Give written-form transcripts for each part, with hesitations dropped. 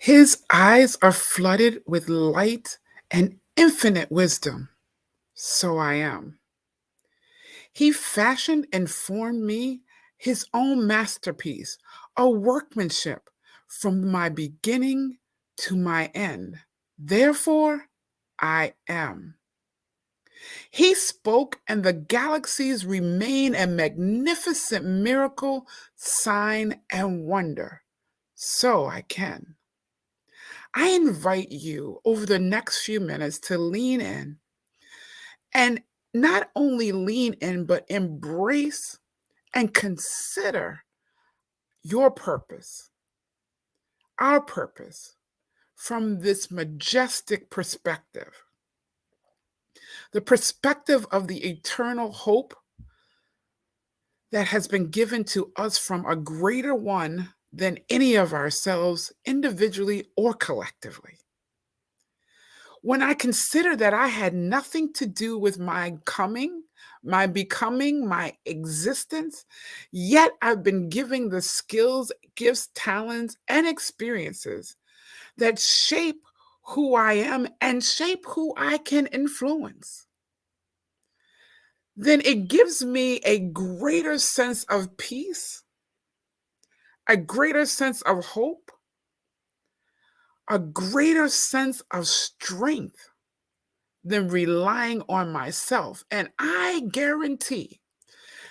His eyes are flooded with light and infinite wisdom. So I am. He fashioned and formed me his own masterpiece, a workmanship from my beginning to my end. Therefore, I am. He spoke, and the galaxies remain a magnificent miracle, sign, and wonder. So I can. I invite you over the next few minutes to lean in and not only lean in, but embrace and consider your purpose, our purpose, from this majestic perspective, the perspective of the eternal hope that has been given to us from a greater one than any of ourselves, individually or collectively. When I consider that I had nothing to do with my coming, my becoming, my existence, yet I've been given the skills, gifts, talents, and experiences that shape who I am and shape who I can influence, then it gives me a greater sense of peace, a greater sense of hope, a greater sense of strength than relying on myself. And I guarantee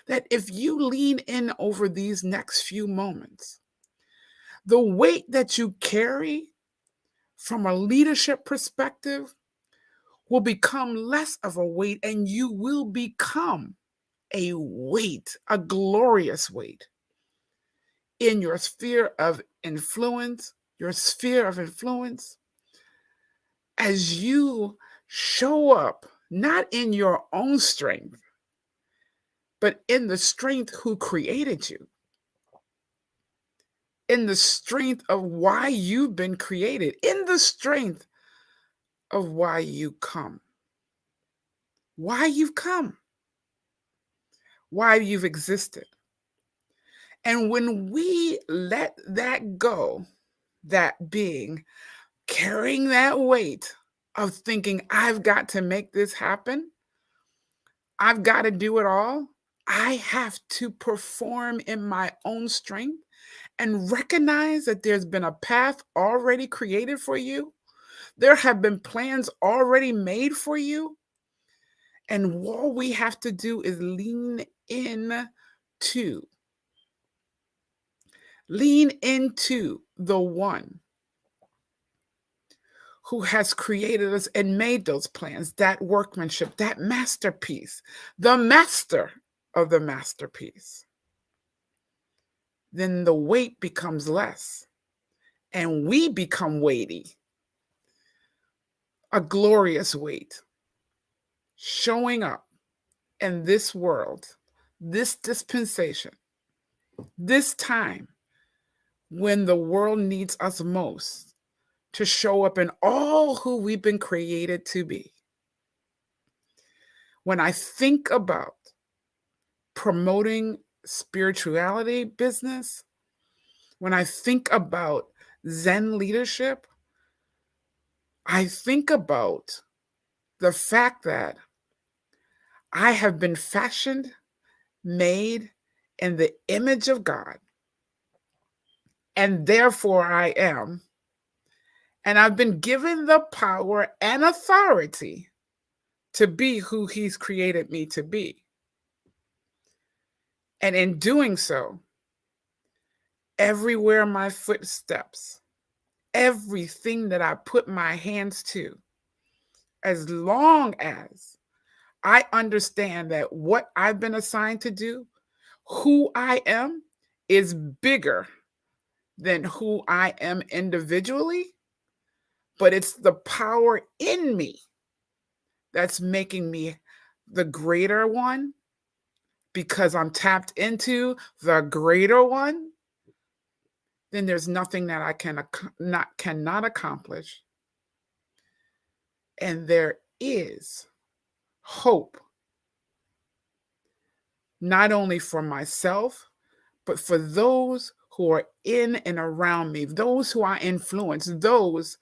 that if you lean in over these next few moments, the weight that you carry from a leadership perspective will become less of a weight, and you will become a weight, a glorious weight in your sphere of influence, as you show up not in your own strength, but in the strength who created you, in the strength of why you've been created, in the strength of why you come, why you've come, why you've existed. And when we let that go, that being, carrying that weight of thinking, I've got to make this happen, I've got to do it all, I have to perform in my own strength and recognize that there's been a path already created for you. There have been plans already made for you. And all we have to do is to lean into the one who has created us and made those plans, that workmanship, that masterpiece, the master of the masterpiece. Then the weight becomes less and we become weighty, a glorious weight, showing up in this world, this dispensation, this time when the world needs us most to show up in all who we've been created to be. When I think about promoting spirituality business, when I think about Zen leadership, I think about the fact that I have been fashioned, made in the image of God, and therefore I am. And I've been given the power and authority to be who He's created me to be. And in doing so, everywhere my foot steps, everything that I put my hands to, as long as I understand that what I've been assigned to do, who I am, is bigger than who I am individually, but it's the power in me that's making me the greater one because I'm tapped into the greater one, then there's nothing that I cannot accomplish. And there is hope, not only for myself, but for those who are in and around me, those who I influence, those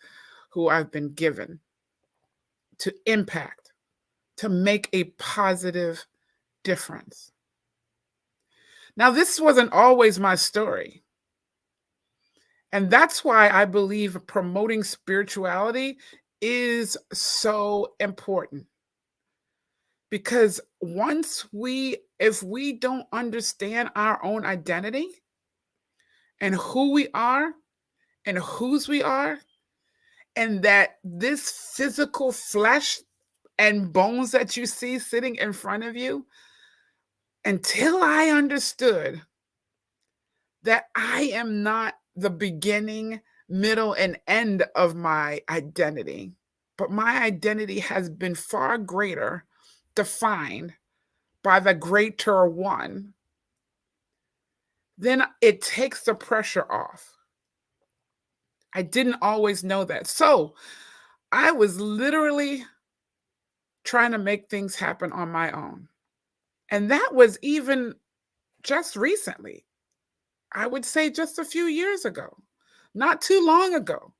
who I've been given to impact, to make a positive difference. Now, this wasn't always my story. And that's why I believe promoting spirituality is so important. Because if we don't understand our own identity and who we are and whose we are, and that this physical flesh and bones that you see sitting in front of you, until I understood that I am not the beginning, middle, and end of my identity, but my identity has been far greater defined by the greater one, then it takes the pressure off. I didn't always know that. So I was literally trying to make things happen on my own. And that was even just recently. I would say just a few years ago, not too long ago.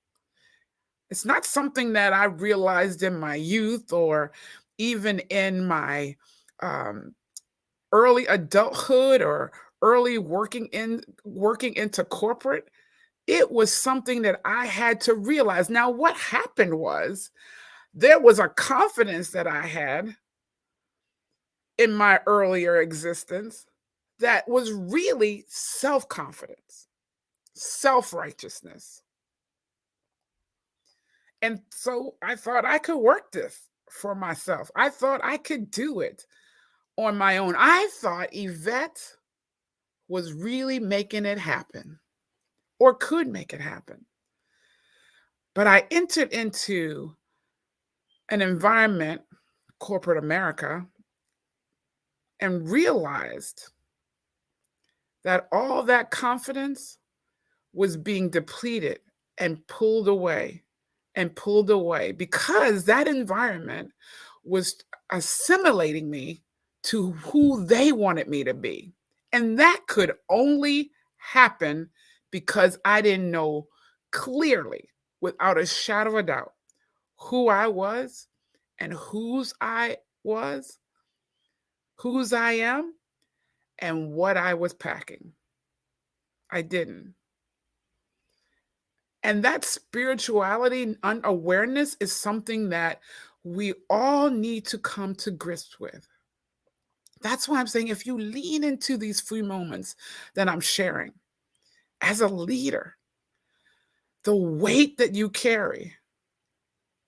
It's not something that I realized in my youth or even in my um, early adulthood or early working into corporate. It was something that I had to realize. Now, what happened was there was a confidence that I had in my earlier existence that was really self-confidence, self-righteousness. And so I thought I could work this for myself. I thought I could do it on my own. I thought Yvette was really making it happen or could make it happen. But I entered into an environment, corporate America, and realized that all that confidence was being depleted and pulled away because that environment was assimilating me to who they wanted me to be. And that could only happen because I didn't know clearly, without a shadow of a doubt, who I was and was, whose I am, and what I was packing. I didn't. And that spirituality and unawareness is something that we all need to come to grips with. That's why I'm saying if you lean into these few moments that I'm sharing as a leader, the weight that you carry,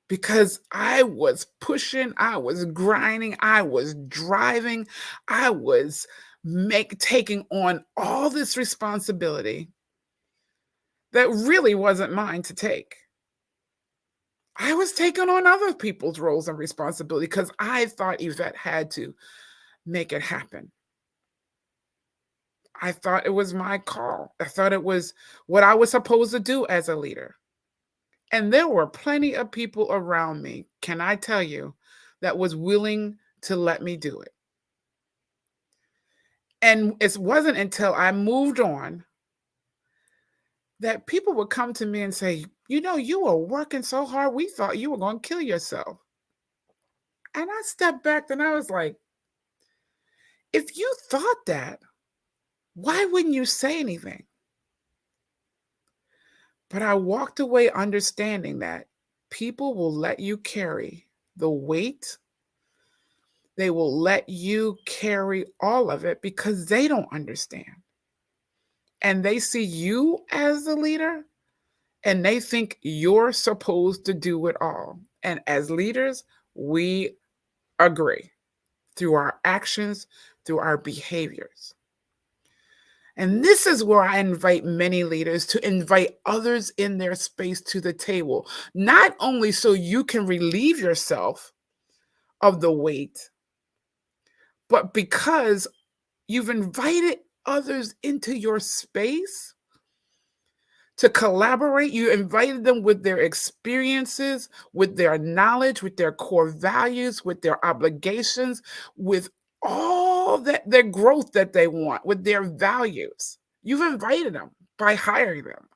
because I was pushing, I was grinding, I was driving, I was taking on all this responsibility that really wasn't mine to take. I was taking on other people's roles and responsibility because I thought Yvette had to make it happen. I thought it was my call. I thought it was what I was supposed to do as a leader. And there were plenty of people around me, can I tell you, that was willing to let me do it. And it wasn't until I moved on that people would come to me and say, you were working so hard, we thought you were going to kill yourself. And I stepped back and I was like, if you thought that, why wouldn't you say anything? But I walked away understanding that people will let you carry the weight. They will let you carry all of it because they don't understand. And they see you as the leader and they think you're supposed to do it all. And as leaders, we agree through our actions, through our behaviors. And this is where I invite many leaders to invite others in their space to the table, not only so you can relieve yourself of the weight, but because you've invited others into your space to collaborate. You invited them with their experiences, with their knowledge, with their core values, with their obligations, with all that their growth that they want, with their values. You've invited them by hiring them.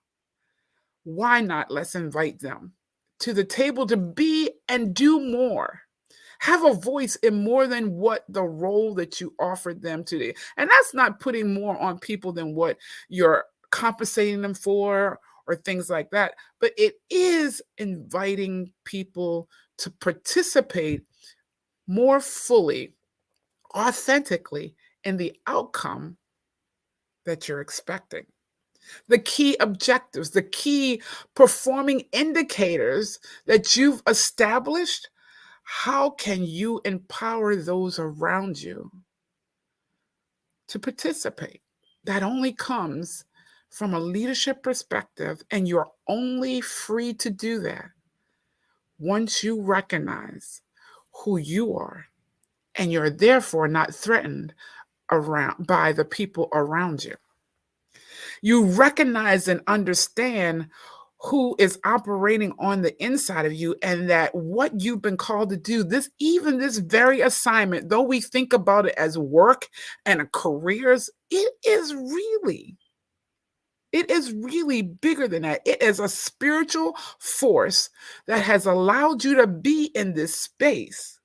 Why not let's invite them to the table to be and do more? Have a voice in more than what the role that you offered them today. And that's not putting more on people than what you're compensating them for or things like that. But it is inviting people to participate more fully, authentically in the outcome that you're expecting. The key objectives, the key performing indicators that you've established, how can you empower those around you to participate? That only comes from a leadership perspective, and you're only free to do that once you recognize who you are, and you're therefore not threatened around by the people around you. You recognize and understand who is operating on the inside of you, and that what you've been called to do, this even this very assignment, though we think about it as work and careers, it is really bigger than that. It is a spiritual force that has allowed you to be in this space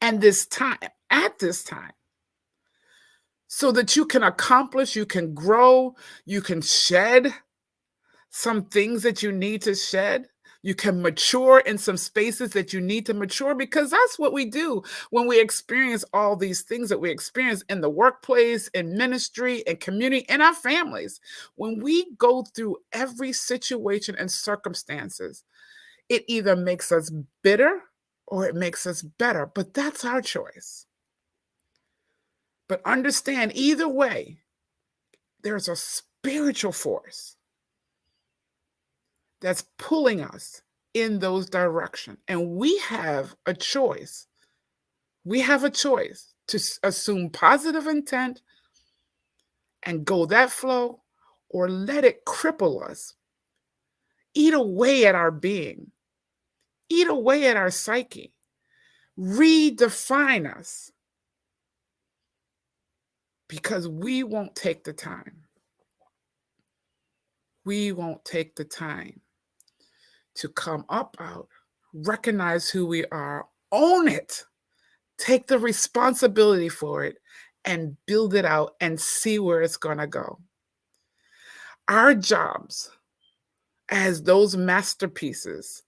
and this time at this time, so that you can accomplish, you can grow, you can shed some things that you need to shed. You can mature in some spaces that you need to mature, because that's what we do when we experience all these things that we experience in the workplace, in ministry, in community, in our families. When we go through every situation and circumstances, it either makes us bitter or it makes us better, but that's our choice. But understand, either way, there's a spiritual force that's pulling us in those directions. And we have a choice. We have a choice to assume positive intent and go that flow, or let it cripple us, eat away at our being, eat away at our psyche, redefine us, because we won't take the time. We won't take the time to come up out, recognize who we are, own it, take the responsibility for it, and build it out and see where it's going to go. Our jobs as those masterpieces,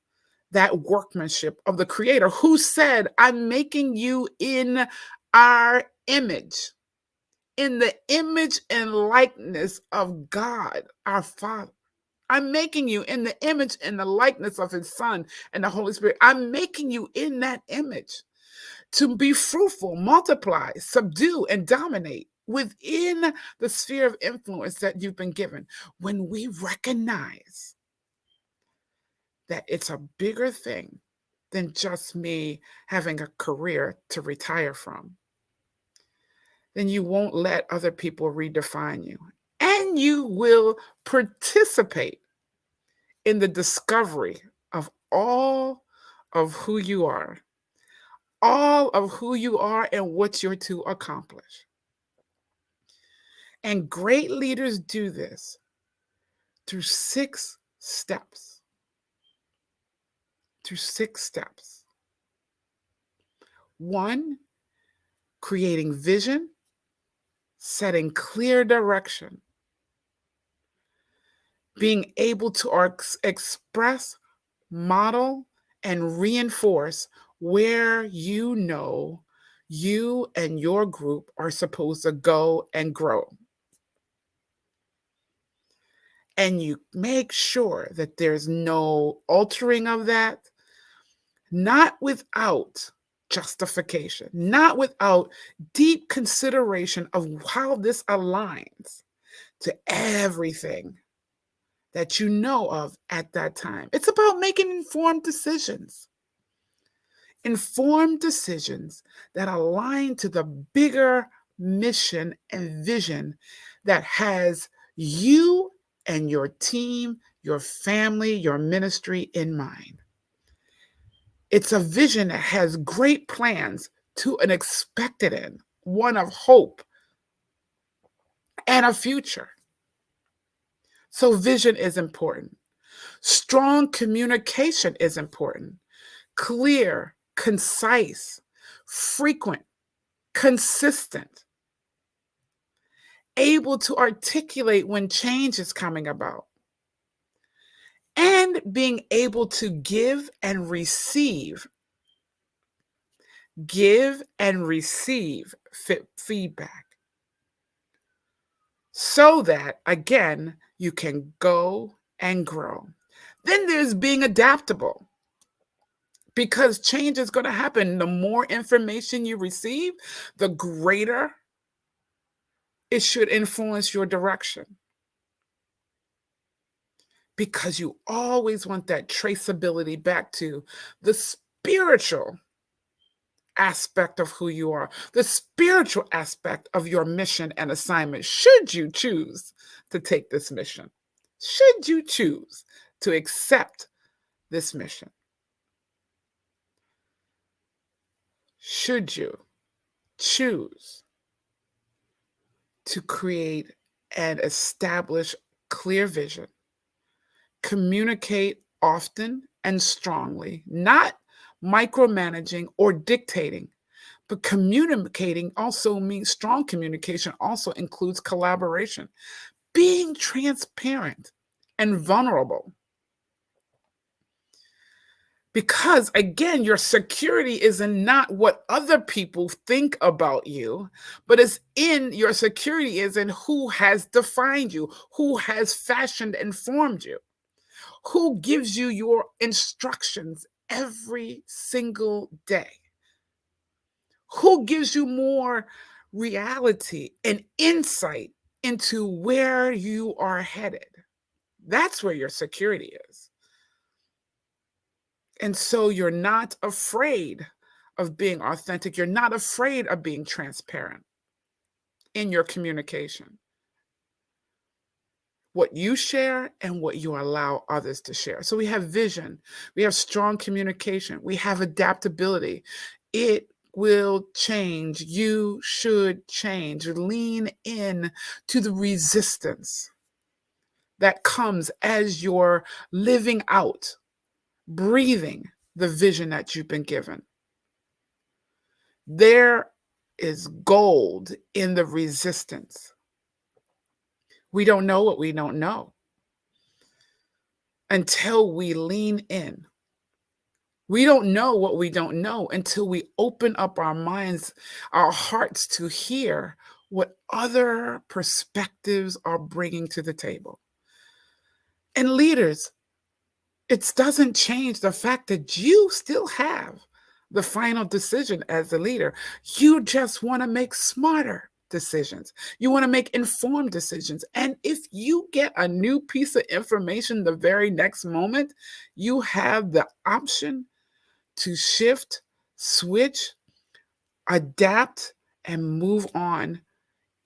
that workmanship of the Creator, who said, I'm making you in our image, in the image and likeness of God, our Father. I'm making you in the image and the likeness of His Son and the Holy Spirit. I'm making you in that image to be fruitful, multiply, subdue, and dominate within the sphere of influence that you've been given. When we recognize that it's a bigger thing than just me having a career to retire from, then you won't let other people redefine you. And you will participate in the discovery of all of who you are, and what you're to accomplish. And great leaders do this through 6 steps. Through 6 steps. 1, creating vision, setting clear direction, being able to express, model, and reinforce where you know you and your group are supposed to go and grow. And you make sure that there's no altering of that, not without justification, not without deep consideration of how this aligns to everything that you know of at that time. It's about making informed decisions that align to the bigger mission and vision that has you and your team, your family, your ministry in mind. It's a vision that has great plans to an expected end, one of hope and a future. So vision is important. Strong communication is important. Clear, concise, frequent, consistent, able to articulate when change is coming about, and being able to give and receive feedback so that, again, you can go and grow. Then there's being adaptable because change is going to happen. The more information you receive, the greater it should influence your direction because you always want that traceability back to the spiritual aspect of who you are, the spiritual aspect of your mission and assignment, should you choose to take this mission, should you choose to accept this mission, should you choose to create and establish clear vision, communicate often and strongly, not micromanaging or dictating, but communicating also means strong communication also includes collaboration, being transparent and vulnerable. Because again, your security is in not what other people think about you, but your security is in who has defined you, who has fashioned and formed you, who gives you your instructions every single day, who gives you more reality and insight into where you are headed. That's where your security is. And so you're not afraid of being authentic. You're not afraid of being transparent in your communication. What you share and what you allow others to share. So we have vision, we have strong communication, we have adaptability. It will change. You should change. Lean in to the resistance that comes as you're living out, breathing the vision that you've been given. There is gold in the resistance. We don't know what we don't know until we lean in. We don't know what we don't know until we open up our minds, our hearts to hear what other perspectives are bringing to the table. And leaders, it doesn't change the fact that you still have the final decision as a leader. You just want to make smarter decisions. You want to make informed decisions. And if you get a new piece of information the very next moment, you have the option to shift, switch, adapt, and move on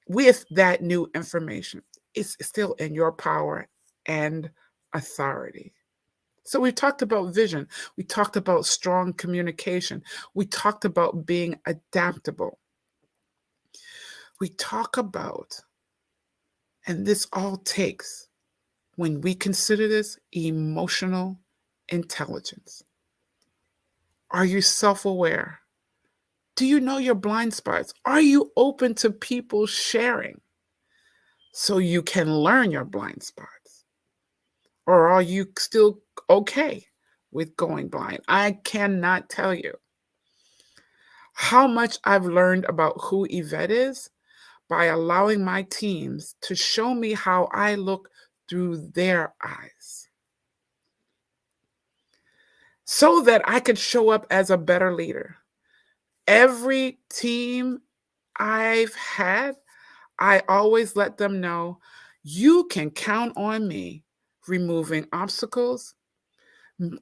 with that new information. It's still in your power and authority. So we talked about vision. We talked about strong communication. We talked about being adaptable. We talk about, and this all takes, when we consider this, emotional intelligence. Are you self-aware? Do you know your blind spots? Are you open to people sharing so you can learn your blind spots? Or are you still okay with going blind? I cannot tell you how much I've learned about who Yvette is by allowing my teams to show me how I look through their eyes so that I could show up as a better leader. Every team I've had, I always let them know, you can count on me removing obstacles,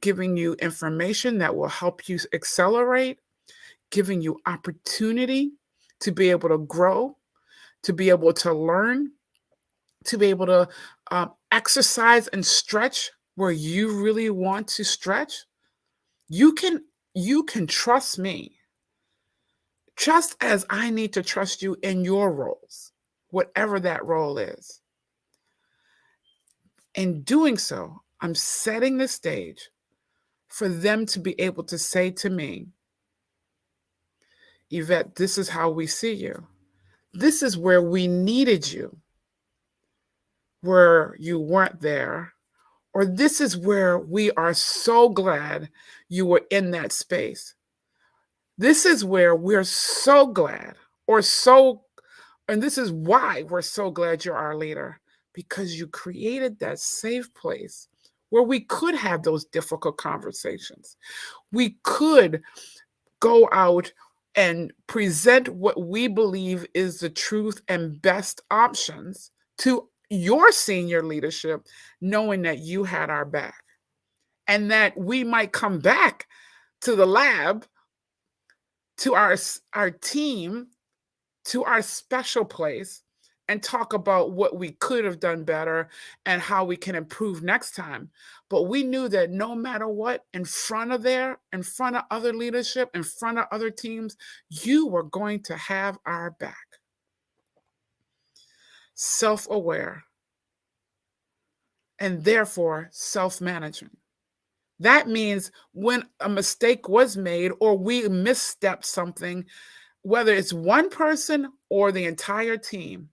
giving you information that will help you accelerate, giving you opportunity to be able to grow, to be able to learn, to be able to exercise and stretch where you really want to stretch. You can trust me, just as I need to trust you in your roles. whatever that role is. In doing so, I'm setting the stage for them to be able to say to me, Yvette, this is how we see you. This is where we needed you, where you weren't there. Or this is where we are so glad you were in that space. This is where we're so glad, and this is why we're so glad you're our leader, because you created that safe place where we could have those difficult conversations. We could go out and present what we believe is the truth and best options to your senior leadership, knowing that you had our back and that we might come back to the lab, to our team, to our special place and talk about what we could have done better and how we can improve next time. But we knew that no matter what, in front of other leadership, in front of other teams, you were going to have our back. Self-aware, and therefore self-management. That means when a mistake was made or we misstepped something, whether it's one person or the entire team,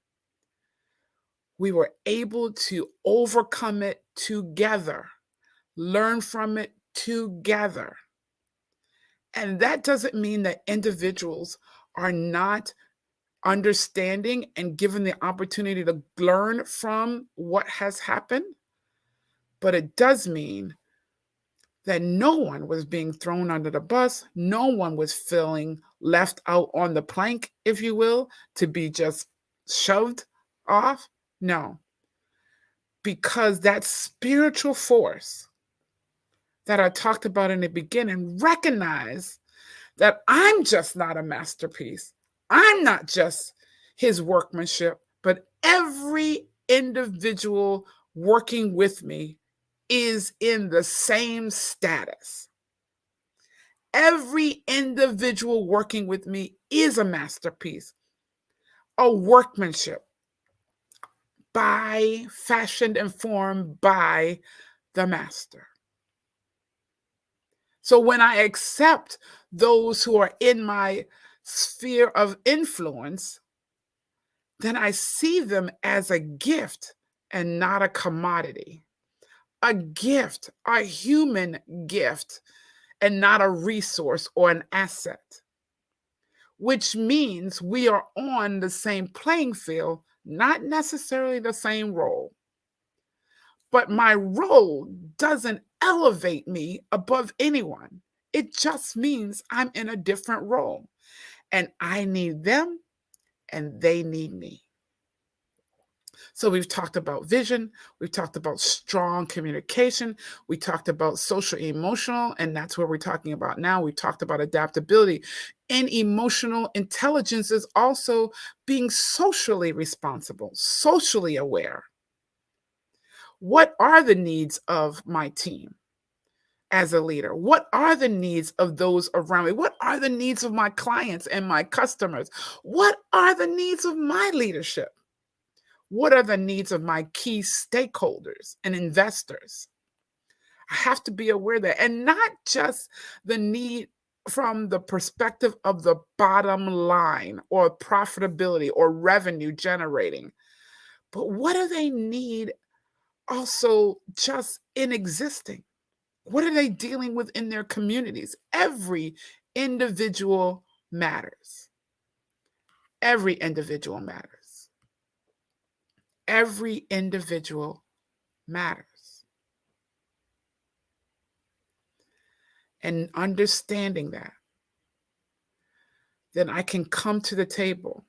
we were able to overcome it together, learn from it together. And that doesn't mean that individuals are not understanding and given the opportunity to learn from what has happened, but it does mean that no one was being thrown under the bus. No one was feeling left out on the plank, if you will, to be just shoved off. No, because that spiritual force that I talked about in the beginning recognize that I'm just not a masterpiece. I'm not just his workmanship, but every individual working with me is in the same status. Every individual working with me is a masterpiece, a workmanship fashioned and formed by the master. So when I accept those who are in my sphere of influence, then I see them as a gift and not a commodity. A gift, a human gift, and not a resource or an asset, which means we are on the same playing field, not necessarily the same role. But my role doesn't elevate me above anyone. It just means I'm in a different role and I need them and they need me. So we've talked about vision, we've talked about strong communication, we talked about social emotional, and that's what we're talking about now. We talked about adaptability. And emotional intelligence is also being socially responsible, socially aware. What are the needs of my team as a leader? What are the needs of those around me? What are the needs of my clients and my customers? What are the needs of my leadership? What are the needs of my key stakeholders and investors? I have to be aware of that, and not just the need from the perspective of the bottom line or profitability or revenue generating, but what do they need also just in existing? What are they dealing with in their communities? Every individual matters. Every individual matters. Every individual matters. And understanding that, then I can come to the table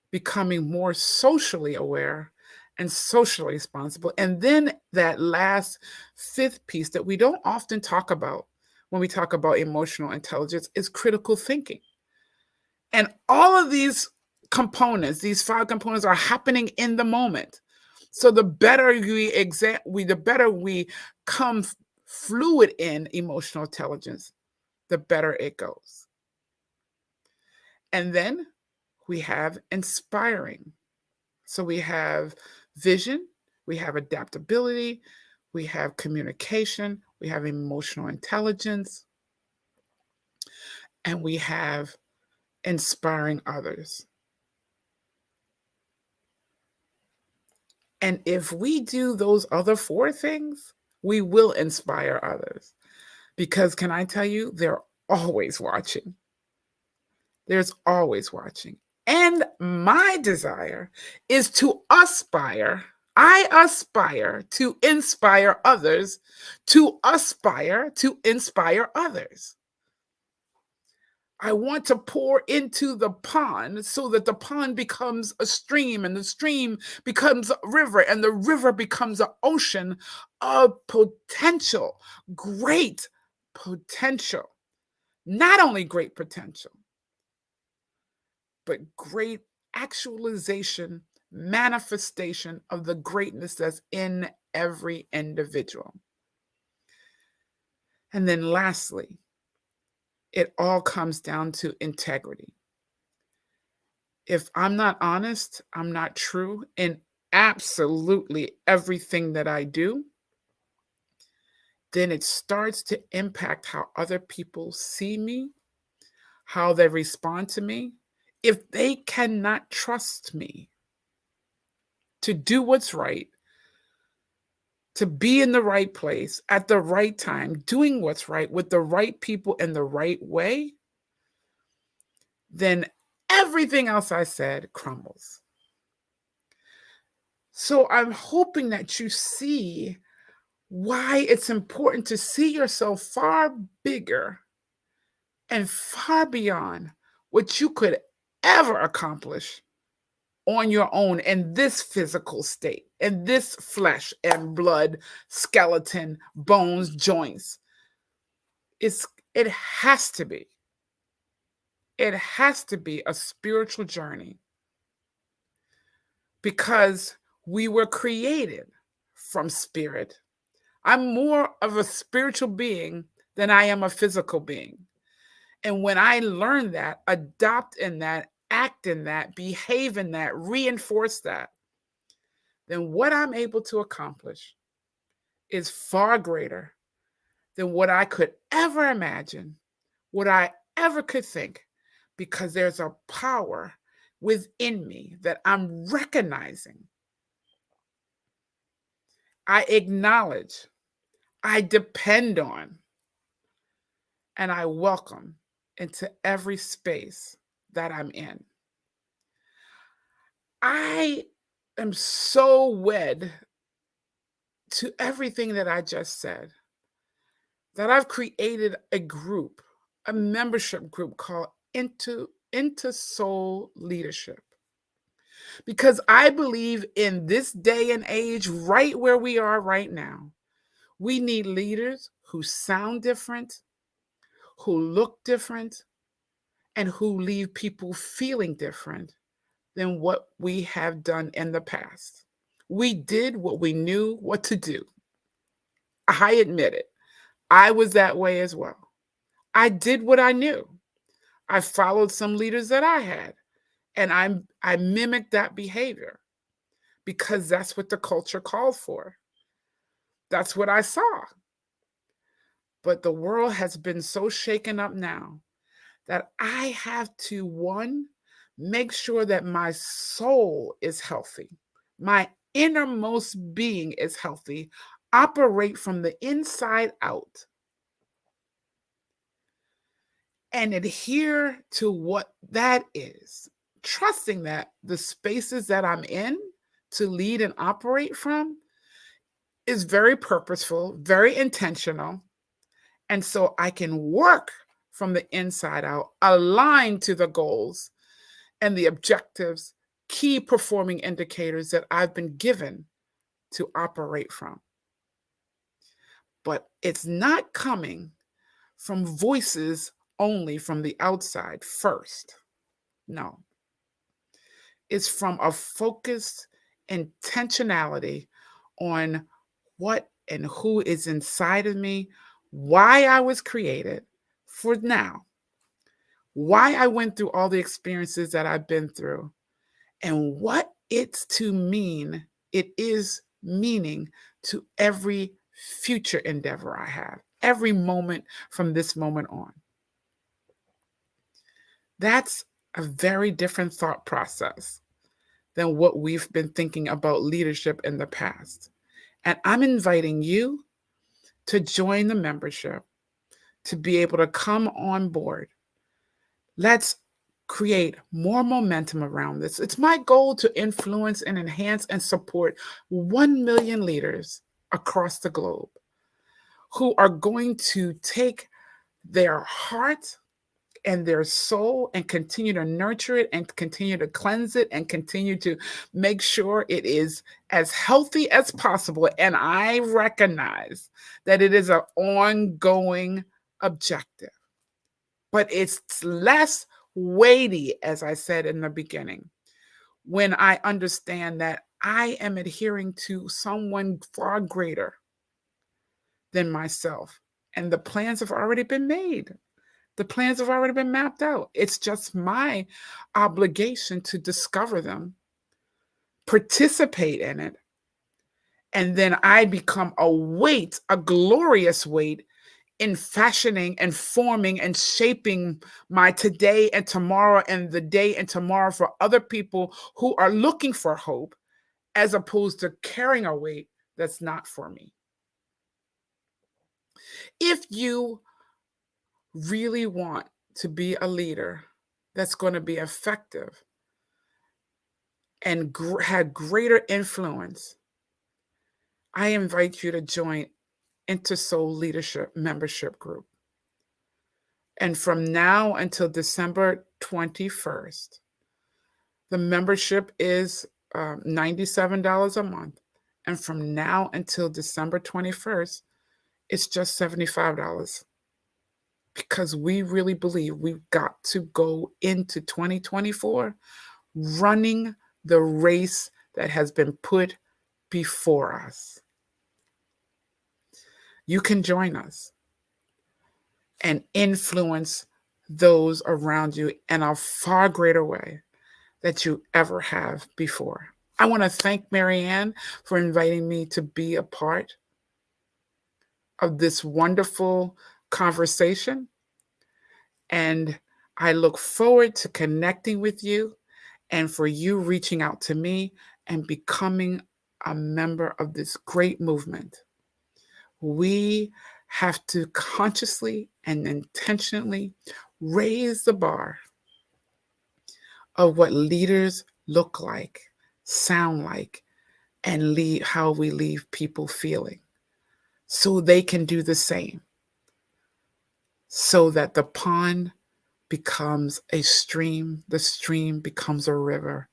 becoming more socially aware and socially responsible. And then that last fifth piece that we don't often talk about when we talk about emotional intelligence is critical thinking. And all of these components, these 5 components, are happening in the moment. So the better the better we come fluid in emotional intelligence, the better it goes. And then we have inspiring. So we have vision, we have adaptability, we have communication, we have emotional intelligence, and we have inspiring others. And if we do those other four things, we will inspire others. Because can I tell you, they're always watching. There's always watching. And my desire is to aspire. I aspire to inspire others, to aspire to inspire others. I want to pour into the pond so that the pond becomes a stream and the stream becomes a river and the river becomes an ocean of potential, great potential. Not only great potential, but great actualization, manifestation of the greatness that's in every individual. And then lastly, it all comes down to integrity. If I'm not honest, I'm not true in absolutely everything that I do, then it starts to impact how other people see me, how they respond to me. If they cannot trust me to do what's right, to be in the right place at the right time, doing what's right with the right people in the right way, then everything else I said crumbles. So I'm hoping that you see why it's important to see yourself far bigger and far beyond what you could ever accomplish on your own in this physical state, in this flesh and blood, skeleton, bones, joints. It has to be. It has to be a spiritual journey because we were created from spirit. I'm more of a spiritual being than I am a physical being. And when I learn that, adopt in that, act in that, behave in that, reinforce that, then what I'm able to accomplish is far greater than what I could ever imagine, what I ever could think, because there's a power within me that I'm recognizing. I acknowledge, I depend on, and I welcome into every space that I'm in. I am so wed to everything that I just said that I've created a group, a membership group called Into Soul Leadership. Because I believe in this day and age, right where we are right now, we need leaders who sound different, who look different, and who leave people feeling different than what we have done in the past. We did what we knew what to do. I admit it. I was that way as well. I did what I knew. I followed some leaders that I had, and I mimicked that behavior because that's what the culture called for. That's what I saw. But the world has been so shaken up now that I have to, one, make sure that my soul is healthy, my innermost being is healthy, operate from the inside out, and adhere to what that is, trusting that the spaces that I'm in to lead and operate from is very purposeful, very intentional. And so I can work from the inside out, aligned to the goals and the objectives, key performing indicators that I've been given to operate from. But it's not coming from voices only from the outside first. No. It's from a focused intentionality on what and who is inside of me, why I was created for now, why I went through all the experiences that I've been through, and what it is meaning to every future endeavor I have, every moment from this moment on. That's a very different thought process than what we've been thinking about leadership in the past. And I'm inviting you to join the membership, to be able to come on board. Let's create more momentum around this. It's my goal to influence and enhance and support 1 million leaders across the globe who are going to take their heart and their soul and continue to nurture it and continue to cleanse it and continue to make sure it is as healthy as possible. And I recognize that it is an ongoing objective, but it's less weighty, as I said in the beginning, when I understand that I am adhering to someone far greater than myself. And the plans have already been made. The plans have already been mapped out. It's just my obligation to discover them, participate in it, and then I become a weight, a glorious weight in fashioning and forming and shaping my today and tomorrow and the day and tomorrow for other people who are looking for hope, as opposed to carrying a weight that's not for me. If you really want to be a leader that's going to be effective and had greater influence, I invite you to join InterSoul Leadership Membership Group. And from now until December 21st, the membership is $97 a month. And from now until December 21st, it's just $75. Because we really believe we've got to go into 2024 running the race that has been put before us. You can join us and influence those around you in a far greater way that you ever have before. I want to thank Marianne for inviting me to be a part of this wonderful conversation. And I look forward to connecting with you and for you reaching out to me and becoming a member of this great movement. We have to consciously and intentionally raise the bar of what leaders look like, sound like, and how we leave people feeling, so they can do the same, so that the pond becomes a stream, the stream becomes a river,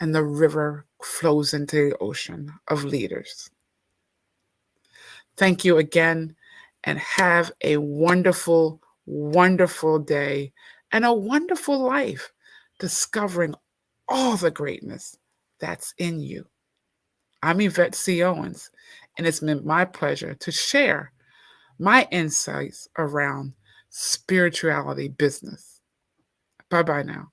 and the river flows into the ocean of leaders. Thank you again, and have a wonderful, wonderful day and a wonderful life, discovering all the greatness that's in you. I'm Yvette C. Owens, and it's been my pleasure to share my insights around spirituality business. Bye-bye now.